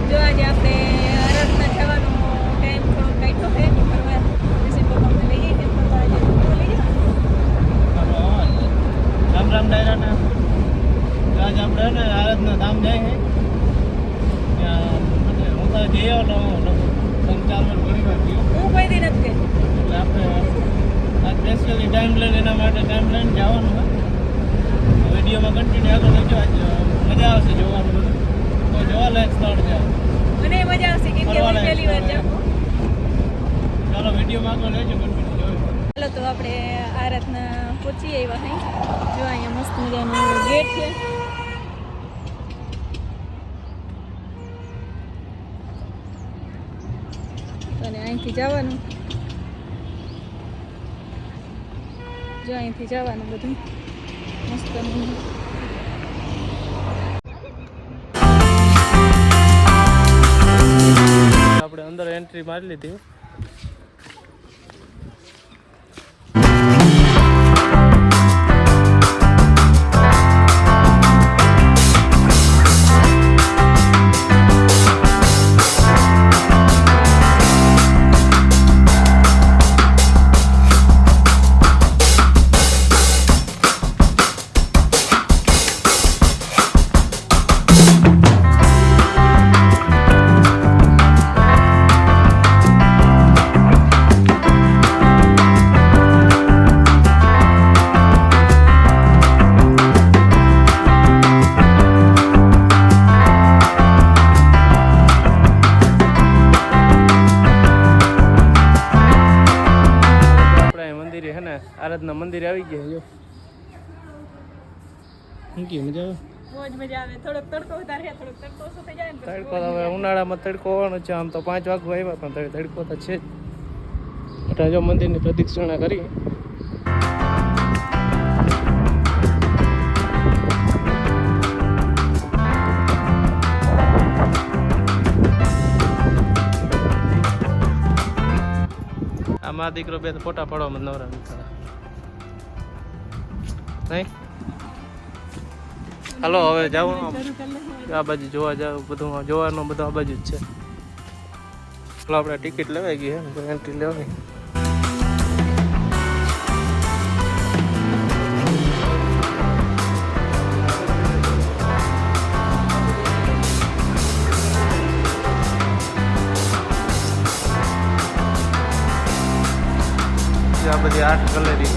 જો આજે આપણે આરાધના જવાનો ટાઈમ થોડો કાઢ્યો છે ફરવા ડિસેમ્બરમાં લઈ જઈએ ફરવા આજે લઈ રામ રામ ડાયરાના આજ આપણે ને આરાધના ધામ જાય છે ત્યાં હું તો જઈ આવ્યો 3-4 વાર ઘણી વાર ગયો હું કોઈ દી નથી ગઈ એટલે આપણે આ સ્પેશિયલી ટાઈમ લઈને એના માટે ટાઈમ લઈને જવાનું છે વિડીયોમાં કન્ટિન્યુ આગળ લેજો આજ મજા આવશે જોવાનું બધું તો જોવાલાયક સ્થળ છે મને મજા આવશે કેમ કે હું પહેલી વાર જાઉં ચાલો વિડીયોમાં આગળ લેજો કન્ટિન્યુ જોજો ચાલો તો આપણે આરાધના પહોંચી આવ્યા અહીં જો અહીંયા મસ્ત મજાનો ગેટ છે અને અહીંથી જવાનું જો અહીંથી જવાનું બધું મસ્ત આપણે અંદર એન્ટ્રી મારી લીધી આરાધના મંદિર આવી ગયા જો શું કે મજા આવે બહુ જ મજા આવે થોડોક તડકો વધારે થોડોક તડકો ઓછો થઈ જાય ને તડકો તો હવે ઉનાળામાં તડકો હોવાનો છે આમ તો 5 વાગ્યા આવ્યા પણ તડકો તો છે જ એટલે જો મંદિરની પ્રદક્ષિણા કરી આ મા દીકરો બે ફોટા પાડવામાં નવરા નથી નહીં હાલો હવે જાવ આ બાજુ જોવા જાવ બધું જોવાનું બધું આ બાજુ જ છે ચાલો આપણે ટિકિટ લેવાઈ ગઈ હે એન્ટ્રી લેવાની આ બધી આર્ટ ગેલેરી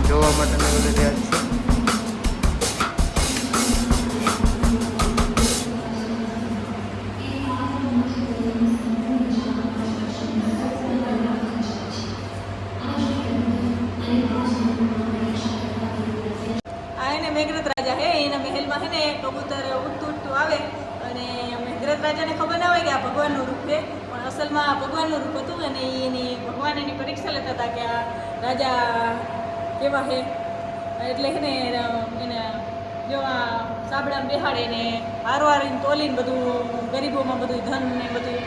જોવા માટેની બધી રહ્યા છે આ એને મેઘરથ રાજા હે એના મહેલમાં હે ને કબૂતર ઉડતું ઉડતું આવે અને મેઘરથ રાજાને ખબર ના હોય કે આ ભગવાનનું રૂપ છે પણ અસલમાં આ ભગવાનનું રૂપ હતું અને એની ભગવાન એની પરીક્ષા લેતા હતા કે આ રાજા કેવા છે એટલે હે ને એને જો આ સાબડામાં બેહાડે ને હારવાર તોલીને બધું ગરીબોમાં બધું ધન ને બધું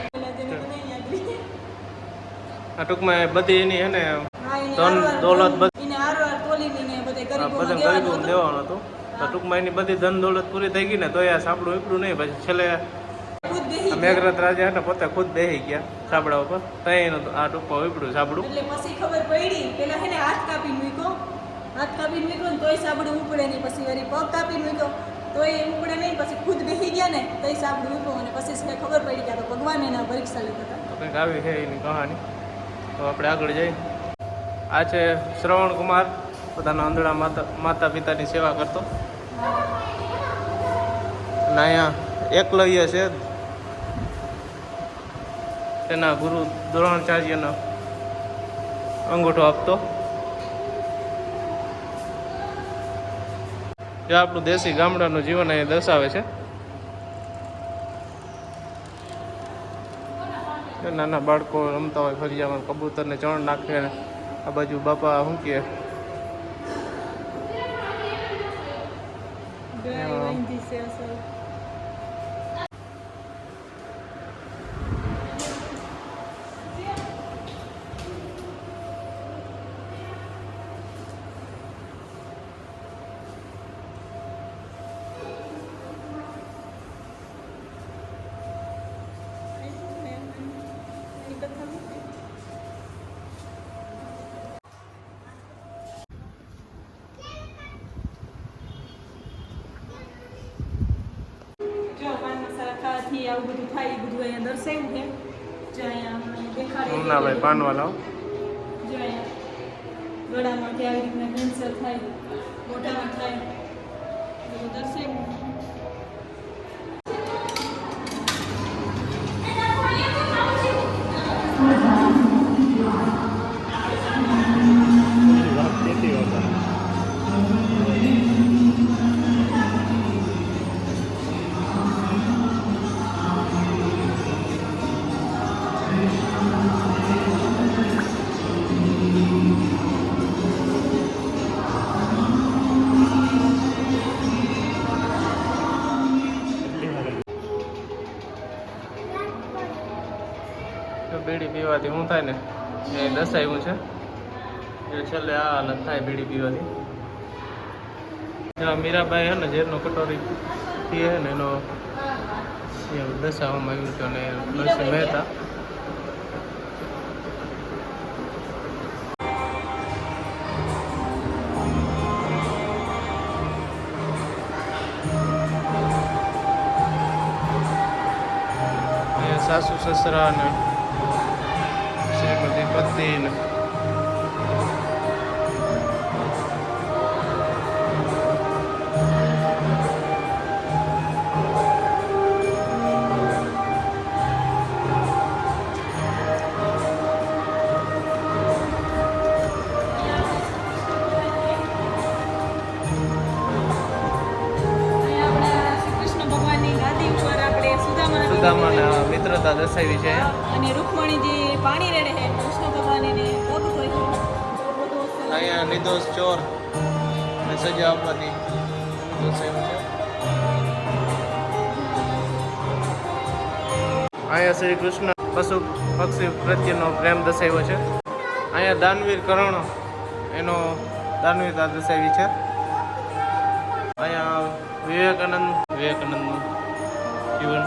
આ ટૂંકમાં બધી એની હે ને ધન દોલત એને હારવાર તોલીને ને બધે બધા ગરીબો દેવાનું હતું તો ટૂંકમાં એની બધી ધન દોલત પૂરી થઈ ગઈ ને તો આ સાંભળું ઉપડું નહીં પછી છેલ્લે મેઘરથ રાજા હતા પોતે ખુદ બેસી ગયા સાબડા ઉપર ત્યાં આ ટૂંકમાં ઉપડું સાબડું એટલે પછી ખબર પડી પેલા હે ને હાથ કાપી મૂક્યો ને તોય સાબડું ઉપડે નહીં પછી વળી પગ કાપી મૂક્યો તોય એ ઉપડે નહીં પછી ખુદ બેસી ગયા ને તોય સાબડું ઉઠો અને પછી ખબર પડી ગયા તો ભગવાન એના પરીક્ષા લેતા હતા તો કંઈક આવી છે એની કહાની તો આપણે આગળ જઈએ આ છે શ્રવણ કુમાર પોતાના આંધળા માતા પિતાની સેવા કરતો અને અહીંયા એકલવ્ય છે તેના ગુરુ દ્રોણાચાર્યનો અંગૂઠો આપતો જે આપણું દેશી ગામડાનું જીવન અહીંયા દર્શાવે છે નાના બાળકો રમતા હોય ફરિયામાં કબૂતરને ચણ નાખે આ બાજુ બાપા શું કહે ગળામાંથી આવું બધું થાય એ બધું અહીંયા દર્શાવ્યું છે. જો અહીંયા દેખાડે ના ભાઈ પાનવાલા હો. જો અહીંયા ગળામાંથી આવી રીતના કેન્સર થાય, મોઢામાં થાય, બધું દર્શાવ્યું. બીડી પીવાથી શું થાય ને એ દર્શાવ્યું છે. એ છેલ્લે આ હાલત થાય બીડી પીવાથી. એમાં મીરાબાઈ હે ને ઝેરનો કટોરી પીએ ને એનો દર્શાવવામાં આવ્યું છે. અને નરસિંહ મહેતા સાસુ સસરા ને શ્રીમતી પતિ ને સુદામાના મિત્રતા દર્શાવી છે. અને રૂકમણીજી પાણી રેડે છે કૃષ્ણ ભગવાનને પગ ધોઈ. અહીંયા નિર્દોષ ચોર ને સજા આપવાથી દર્શાવ્યું છે. અહીંયા શ્રી કૃષ્ણ પશુ પક્ષી પ્રત્યેનો પ્રેમ દર્શાવ્યો છે. અહીંયા દાનવીર કર્ણ એનો દાનવીરતા દર્શાવી છે. અહીંયા વિવેકાનંદનું જીવન.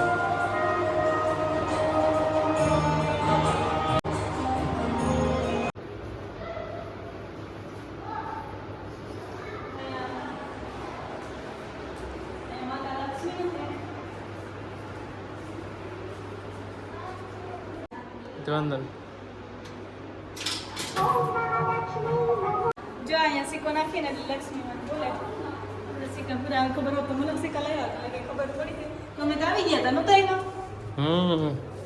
ધ્વંદન જો અહીંયા સિક્કો નાખીને એટલે લક્ષ્મીમાં બોલે. સિક્કા પૂરા ખબર હોય તો મને સિક્કા લઈ આવે એટલે ખબર પડી ગઈ. તમે તો આવી ગયા હતા નહોતા એનો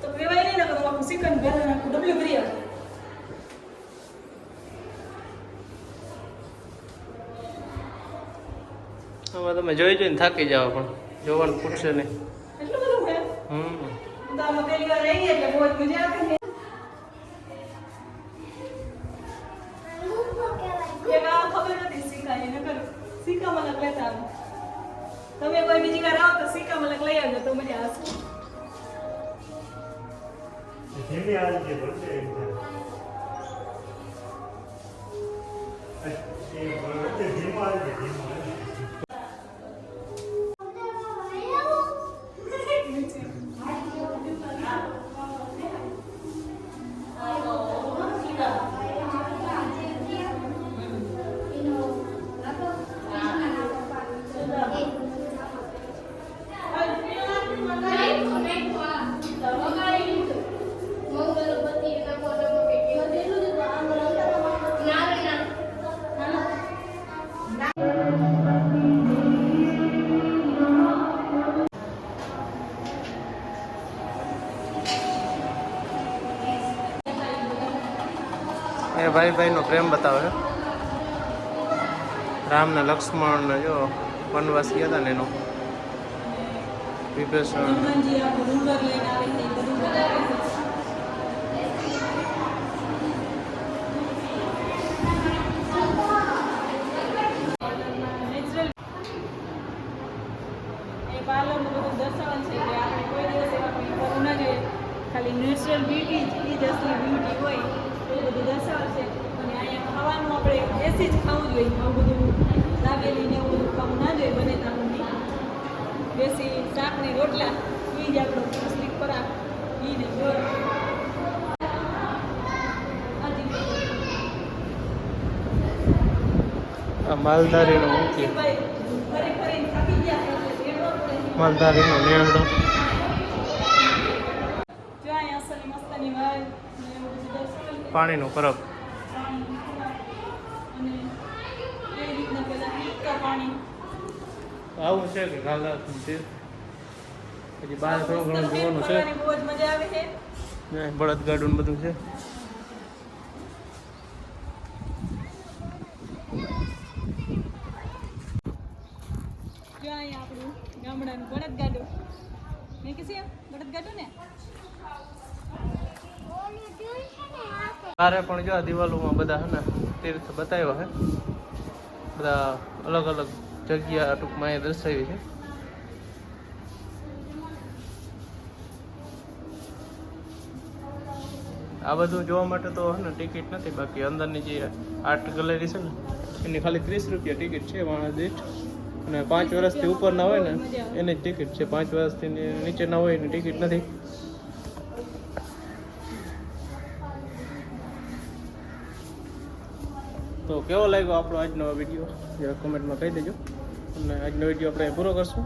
તો કહેવાય નહીં ને તો આખું સિક્કા ઘરે નાખું ડબલું ભરી આવે. આમાં તમે જોઈ જોઈને થાકી જાવ પણ જોવાનું પૂછશે નહીં. એટલું બધું છે. તો આમાં પહેલી વાર આવી એટલે બહુ જ મજા આવે. ખબર નથી સિક્કા એને કરો સિક્કા મલક લેતા આવો. તમે કોઈ બીજી વાર આવો તો સિક્કા મલક લઈ આવજો તો મજા આવશે. એ ભાઈનો પ્રેમ બતાવે છે. રામ ને લક્ષ્મણ ને જો વનવાસ ગયા હતા ને એનો વિભીષણ. હનુમાનજી આખું ડુંગર લઈને આવે છે એ બધું બતાવે છે. નેચરલ એ પાર્લરનું બધું દર્શાવન છે કે આપણે કોઈ દિવસ એવા કંઈ કરવું ના જોઈએ. ખાલી નેચરલ બ્યુટી જ અસલી બ્યુટી હોય એવું બધું દર્શાવે છે. અને અહીંયા ખાવાનું આપણે એસી જ ખાવું જોઈએ. આવું બધું લાગેલી ને એવું બધું ખાવું ના જોઈએ બને ત્યાં સુધી. દેશી શાક ને રોટલા એ જ આપણો અસલી ખોરાક ઈ ને ગોળ. આ માલધારીનો મુખ્ય ફરી ફરીને થાકી ગયા એટલે તેડવો પડે. માલધારીનો નેરડો. કબૂતરની વાય ને એવું બધું દર્શાવેલ છે. પાણીનું પરબ. પાણી અને એ રીતના બધા હિંચકા પાણી આવું છે કે ગાલા મંદિર પછી બહાર થોડું ઘણું જોવાનું છે. ફરવાની બહુ જ મજા આવે છે. ને બળદગાડું ને બધું છે. જો અહીંયા આપણું ગામડાનું બળદગાડું મેં કીધું બળદગાડું ને તારે પણ જો આ દિવાલોમાં બધા હે ને તીર્થ બતાવ્યા હે, બધા અલગ અલગ જગ્યા ટૂંકમાં એ દર્શાવી છે. આ બધું જોવા માટે તો હે ને ટિકિટ નથી, બાકી અંદરની જે આર્ટ ગેલેરી છે ને એની ખાલી 30 રૂપિયા ટિકિટ છે માણસ દીઠ, અને 5 વર્ષથી ઉપરના હોય ને એની જ ટિકિટ છે. 5 વર્ષથી નીચેના હોય એની ટિકિટ નથી. તો કેવો લાગ્યો આપણો આજનો વિડીયો જરા કોમેન્ટમાં કહી દેજો, અને આજનો વિડીયો આપણે પૂરો કરશું.